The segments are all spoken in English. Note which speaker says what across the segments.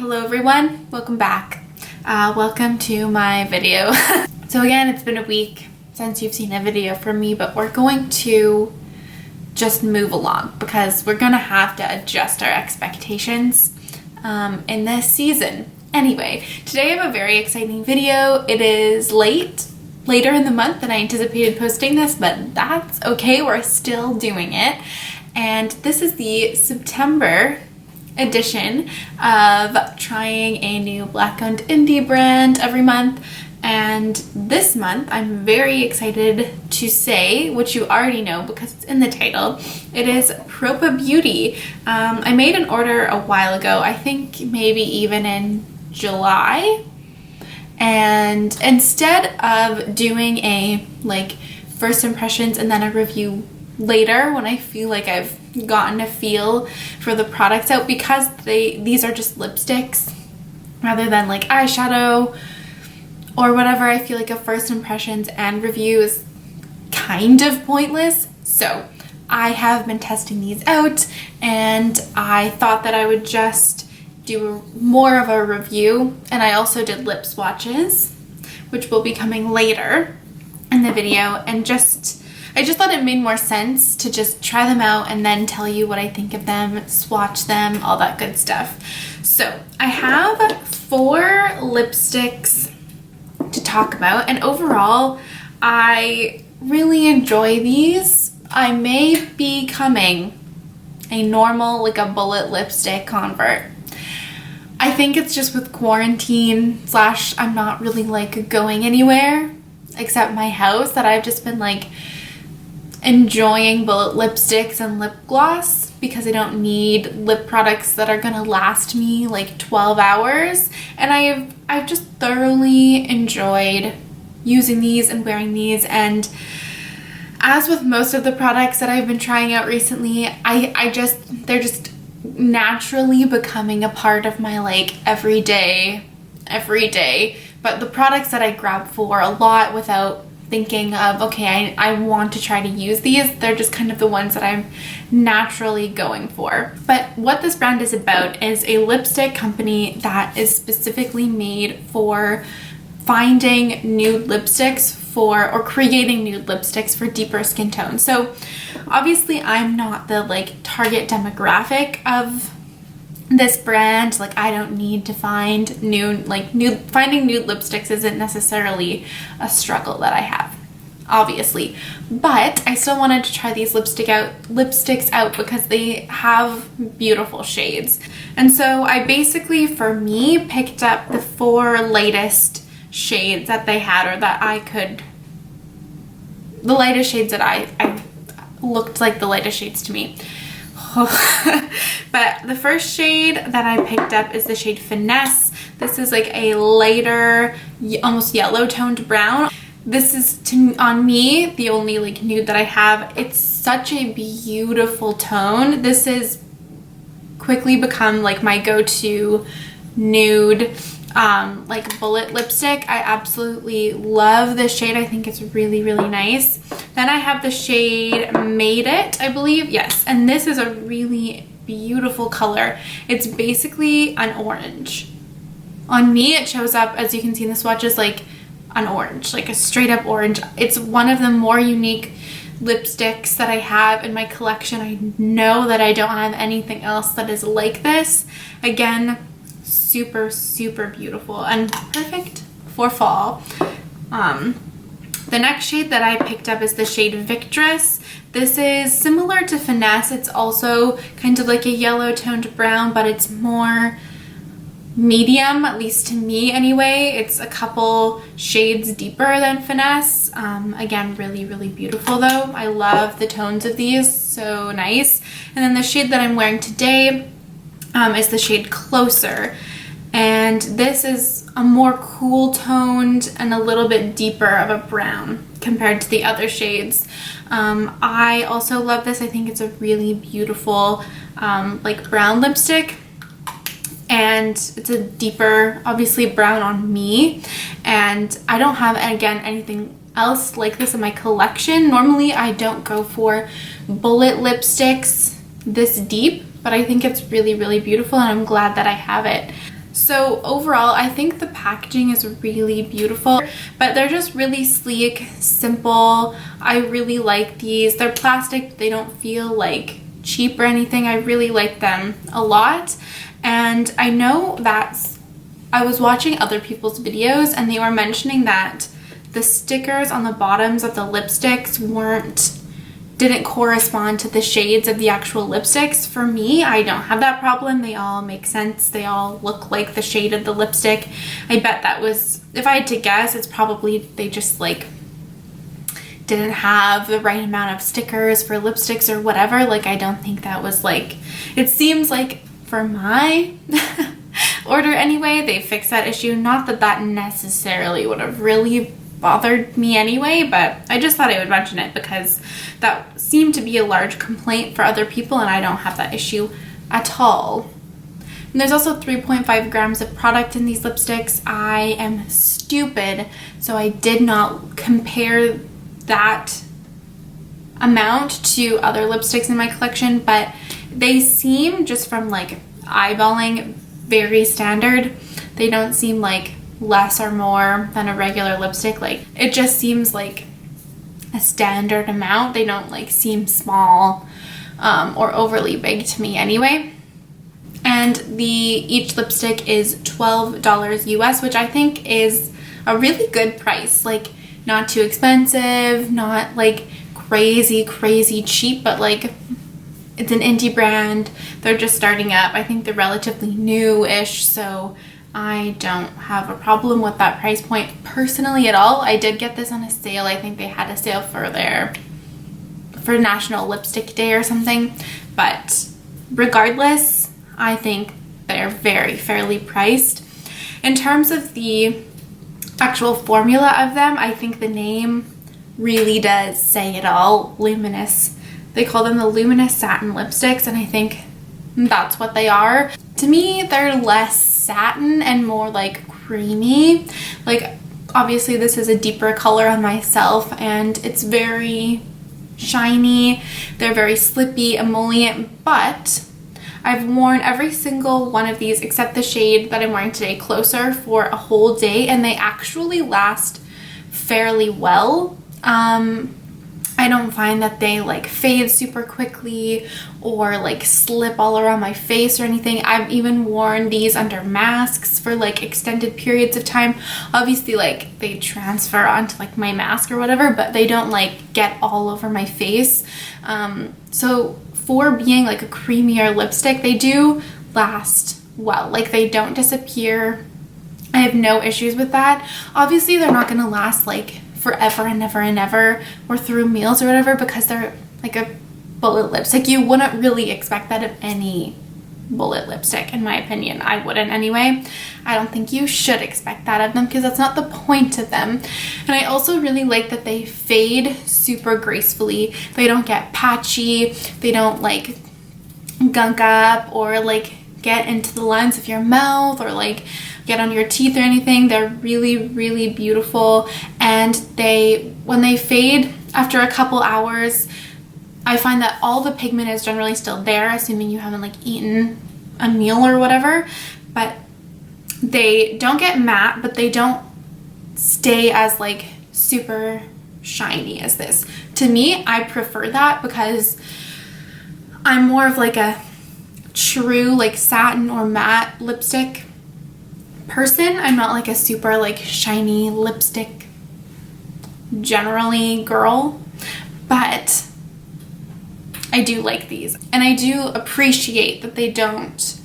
Speaker 1: hello everyone, welcome back. Welcome to my video. So again, it's been a week since you've seen a video from me, but we're going to just move along because we're gonna have to adjust our expectations in this season. Anyway, today I have a very exciting video. It is later in the month than I anticipated posting this, but that's okay, we're still doing it. And this is the September edition of trying a new black-owned indie brand every month. And this month I'm very excited to say, which you already know because it's in the title, it is Propa Beauty. I made an order a while ago, I think maybe even in July, and instead of doing a first impressions and then a review later when I feel like I've gotten a feel for the products out, because these are just lipsticks rather than like eyeshadow or whatever, I feel like a first impressions and review is kind of pointless. So I have been testing these out and I thought that I would just do more of a review, and I also did lip swatches, which will be coming later in the video, and I just thought it made more sense to just try them out and then tell you what I think of them, swatch them, all that good stuff. So I have 4 lipsticks to talk about, and overall I really enjoy these. I may be becoming a normal, like a bullet lipstick convert. I think it's just with quarantine / I'm not really going anywhere except my house that I've just been enjoying bullet lipsticks and lip gloss because I don't need lip products that are gonna last me 12 hours. And I've just thoroughly enjoyed using these and wearing these, and as with most of the products that I've been trying out recently, they're just naturally becoming a part of my every day. But the products that I grab for a lot without thinking of, okay, I want to try to use these, they're just kind of the ones that I'm naturally going for. But what this brand is about is a lipstick company that is specifically made for finding nude lipsticks or creating nude lipsticks for deeper skin tones. So obviously I'm not the target demographic of this brand. I don't need to find finding nude lipsticks isn't necessarily a struggle that I have, obviously, but I still wanted to try these lipsticks out because they have beautiful shades. And so I basically, for me, picked up the 4 latest shades that they had, or that the lightest shades that I looked like the lightest shades to me. But the first shade that I picked up is the shade Finesse. This is a lighter, almost yellow toned brown. This is, on me, the only nude that I have. It's such a beautiful tone. This has quickly become my go-to nude bullet lipstick. I absolutely love this shade. I think it's really, really nice. Then I have the shade Made It, I believe. Yes, and this is a really beautiful color. It's basically an orange. On me, it shows up, as you can see in the swatches, an orange, a straight up orange. It's one of the more unique lipsticks that I have in my collection. I know that I don't have anything else that is like this. Again, super, super beautiful and perfect for fall. The next shade that I picked up is the shade Victress. This is similar to Finesse. It's also kind of a yellow toned brown, but it's more medium, at least to me anyway. It's a couple shades deeper than Finesse. Again, really, really beautiful though. I love the tones of these, so nice. And then the shade that I'm wearing today is the shade Closer. And this is a more cool toned and a little bit deeper of a brown compared to the other shades. I also love this. I think it's a really beautiful brown lipstick, and it's a deeper, obviously, brown on me, and I don't have, again, anything else like this in my collection. Normally I don't go for bullet lipsticks this deep, but I think it's really, really beautiful and I'm glad that I have it. So overall, I think the packaging is really beautiful, but they're just really sleek, simple. I really like these. They're plastic, but they don't feel like cheap or anything. I really like them a lot. And I know that I was watching other people's videos and they were mentioning that the stickers on the bottoms of the lipsticks didn't correspond to the shades of the actual lipsticks. For me, I don't have that problem. They all make sense. They all look like the shade of the lipstick. I bet that was, if I had to guess, it's probably they just like didn't have the right amount of stickers for lipsticks or whatever. Like, I don't think that was like, it seems like for my order anyway, they fixed that issue. Not that that necessarily would have really bothered me anyway, but I just thought I would mention it because that seemed to be a large complaint for other people and I don't have that issue at all. And there's also 3.5 grams of product in these lipsticks. I am stupid, so I did not compare that amount to other lipsticks in my collection, but they seem, just from like eyeballing, very standard. They don't seem like less or more than a regular lipstick. Like, it just seems like a standard amount. They don't like seem small or overly big to me anyway. And each lipstick is $12 US, which I think is a really good price. Like, not too expensive, not like crazy cheap, but like it's an indie brand. They're just starting up. I think they're relatively new-ish, so I don't have a problem with that price point personally at all. I did get this on a sale. I think they had a sale for National Lipstick Day or something. But regardless, I think they're very fairly priced. In terms of the actual formula of them, I think the name really does say it all. Luminous. They call them the Luminous Satin lipsticks, and I think that's what they are. To me, they're less satin and more like creamy. Like, obviously this is a deeper color on myself and it's very shiny. They're very slippy, emollient, but I've worn every single one of these except the shade that I'm wearing today, Closer, for a whole day, and they actually last fairly well. I don't find that they like fade super quickly or like slip all around my face or anything. I've even worn these under masks for like extended periods of time. Obviously, like, they transfer onto like my mask or whatever, but they don't like get all over my face. So for being like a creamier lipstick, they do last well. Like, they don't disappear. I have no issues with that. Obviously, they're not gonna last like forever and ever and ever or through meals or whatever, because they're like a bullet lipstick. You wouldn't really expect that of any bullet lipstick, in my opinion. I wouldn't anyway. I don't think you should expect that of them because that's not the point of them. And I also really like that they fade super gracefully. They don't get patchy. They don't like gunk up or like get into the lines of your mouth or like get on your teeth or anything. They're really beautiful, and when they fade after a couple hours, I find that all the pigment is generally still there, assuming you haven't like eaten a meal or whatever, but they don't get matte, but they don't stay as like super shiny as this. To me, I prefer that because I'm more of like a true like satin or matte lipstick person. I'm not like a super like shiny lipstick generally girl, but I do like these, and I do appreciate that they don't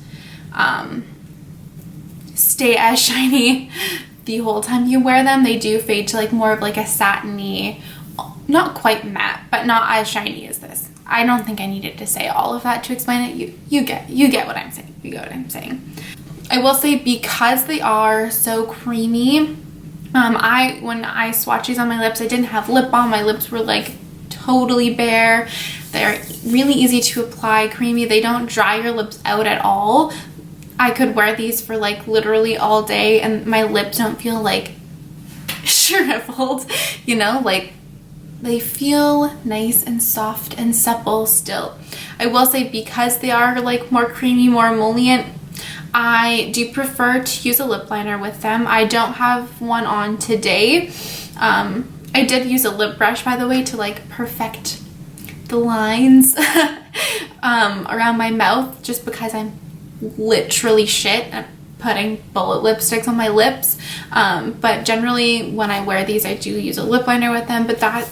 Speaker 1: stay as shiny the whole time you wear them. They do fade to like more of like a satiny, not quite matte, but not as shiny as this. I don't think I needed to say all of that to explain it. You get what I'm saying. You get what I'm saying. I will say, because they are so creamy, when I swatched these on my lips, I didn't have lip balm. My lips were like totally bare. They're really easy to apply, creamy. They don't dry your lips out at all. I could wear these for like literally all day and my lips don't feel like shriveled, you know, like they feel nice and soft and supple still. I will say, because they are like more creamy, more emollient, I do prefer to use a lip liner with them. I don't have one on today. I did use a lip brush, by the way, to like perfect the lines around my mouth, just because I'm literally shit at putting bullet lipsticks on my lips. But generally when I wear these, I do use a lip liner with them, but that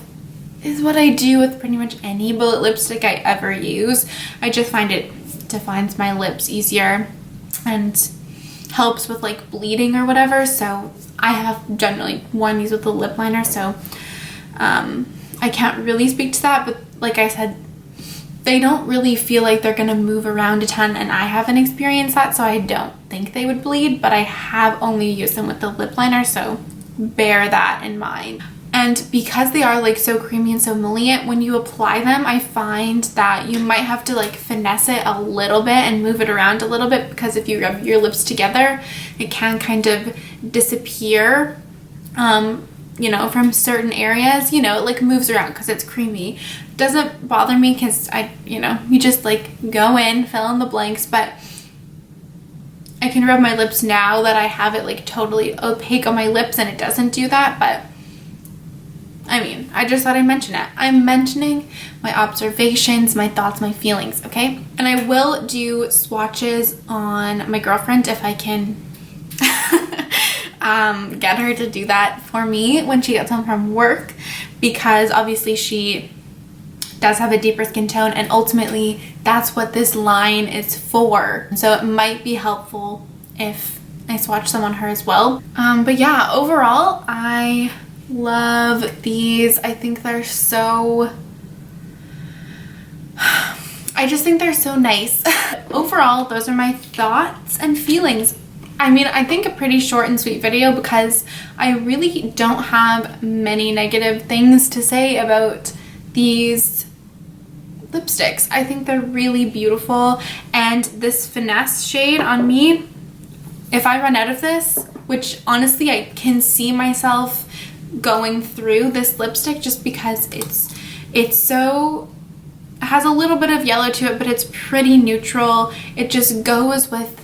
Speaker 1: is what I do with pretty much any bullet lipstick I ever use. I just find it defines my lips easier and helps with like bleeding or whatever. So I have generally worn these with the lip liner, so I can't really speak to that, but like I said, they don't really feel like they're gonna move around a ton, and I haven't experienced that, so I don't think they would bleed, but I have only used them with the lip liner, so bear that in mind. And because they are like so creamy and so emollient, when you apply them, I find that you might have to like finesse it a little bit and move it around a little bit, because if you rub your lips together, it can kind of disappear, you know, from certain areas. You know, it like moves around because it's creamy. Doesn't bother me because you know, you just like go in, fill in the blanks, but I can rub my lips now that I have it like totally opaque on my lips and it doesn't do that. But I mean, I just thought I'd mention it. I'm mentioning my observations, my thoughts, my feelings, okay? And I will do swatches on my girlfriend if I can get her to do that for me when she gets home from work, because obviously she does have a deeper skin tone, and ultimately that's what this line is for. So it might be helpful if I swatch some on her as well. But yeah, overall, I love these. I think they're so... I just think they're so nice. Overall, those are my thoughts and feelings. I mean, I think a pretty short and sweet video, because I really don't have many negative things to say about these lipsticks. I think they're really beautiful, and this Finesse shade on me, if I run out of this, which honestly I can see myself going through this lipstick just because it's so... it has a little bit of yellow to it, but it's pretty neutral. It just goes with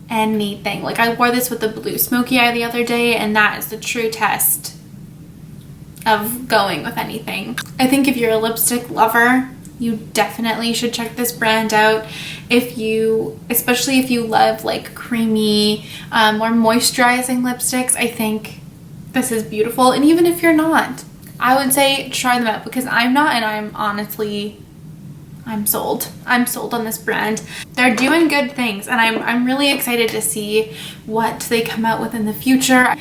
Speaker 1: anything. Like, I wore this with the blue smoky eye the other day, and that is the true test of going with anything. I think if you're a lipstick lover, you definitely should check this brand out. Especially if you love like creamy, more moisturizing lipsticks, I think this is beautiful. And even if you're not, I would say try them out, because I'm not, and I'm sold. I'm sold on this brand. They're doing good things, and I'm really excited to see what they come out with in the future,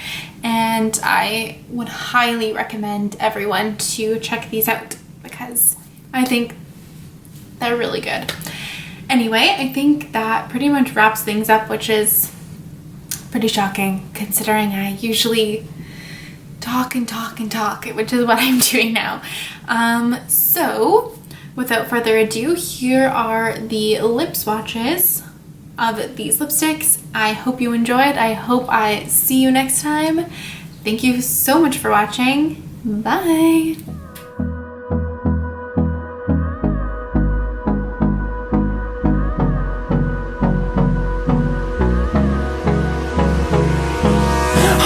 Speaker 1: and I would highly recommend everyone to check these out because I think they're really good. Anyway, I think that pretty much wraps things up, which is pretty shocking considering I usually talk and talk and talk, which is what I'm doing now. So without further ado, here are the lip swatches of these lipsticks. I hope you enjoyed. I hope I see you next time. Thank you so much for watching. Bye.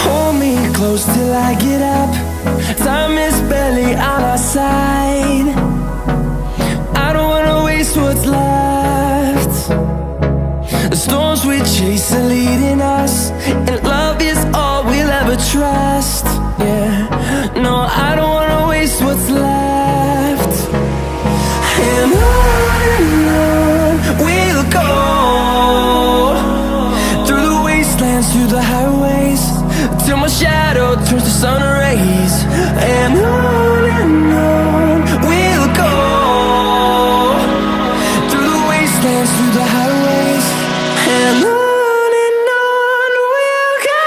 Speaker 2: Hold me close till I get up. Time is barely on our side. I don't wanna waste what's left. The storms we chase are leading us, and love is all we'll ever trust. Yeah, no, I don't wanna waste what's left. And on we'll go, through the wastelands, through the highways, till my shadow turns to sun rays. And on we'll go, through the wastelands, through the highways, and on we'll go.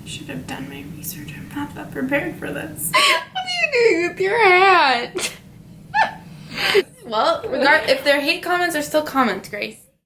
Speaker 1: Should have done my research. I'm not that prepared for this.
Speaker 3: What are you doing with your hat?
Speaker 1: Well, if they're hate comments, they're still comments, Grace.